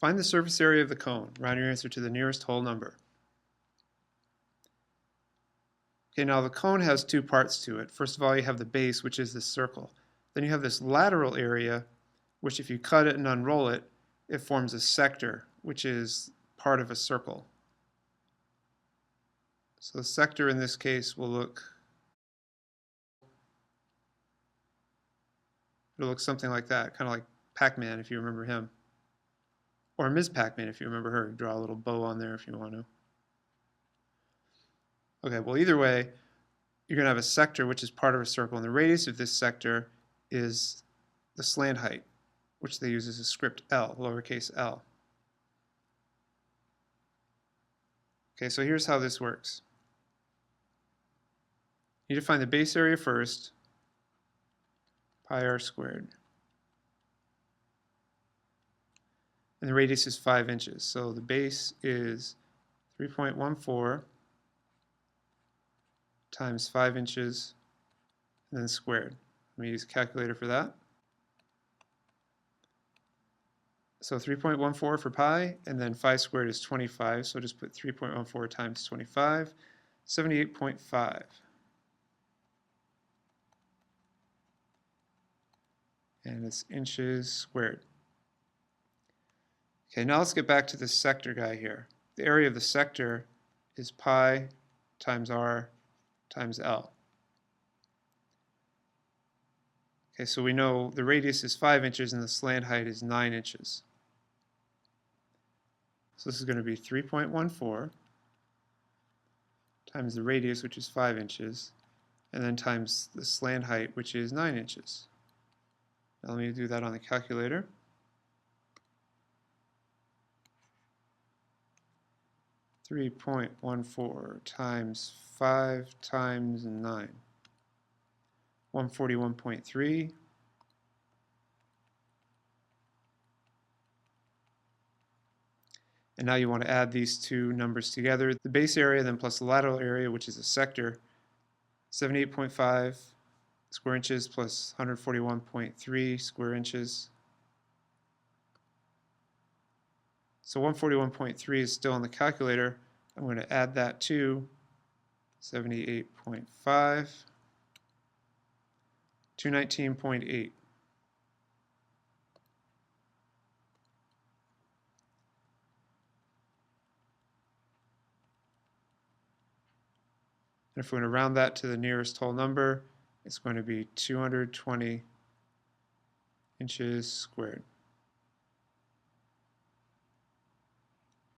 Find the surface area of the cone. Round your answer to the nearest whole number. Okay, now the cone has two parts to it. First of all, you have the base, which is this circle. Then you have this lateral area, which if you cut it and unroll it, it forms a sector, which is part of a circle. So the sector in this case will look something like that, kind of like Pac-Man if you remember him. Or Ms. Pac-Man if you remember her. Draw a little bow on there if you want to. Okay, well either way, you're going to have a sector which is part of a circle, and the radius of this sector is the slant height, which they use as a script L, lowercase l. Okay, so here's how this works. You need to find the base area first, pi r squared. And the radius is 5 inches. So the base is 3.14 times 5 inches and then squared. Let me use a calculator for that. So 3.14 for pi, and then 5 squared is 25, so just put 3.14 times 25, 78.5. And it's inches squared. Okay, now let's get back to this sector guy here. The area of the sector is pi times r times l. Okay, so we know the radius is 5 inches and the slant height is 9 inches. So this is going to be 3.14 times the radius, which is 5 inches, and then times the slant height, which is 9 inches. Now let me do that on the calculator. .14 times 5 times 9. 141.3. And now you want to add these two numbers together. The base area then plus the lateral area, which is a sector, 78.5 square inches plus 141.3 square inches. So 141.3 is still on the calculator. I'm going to add that to 78.5, 219.8. And if we're going to round that to the nearest whole number, it's going to be 220 inches squared.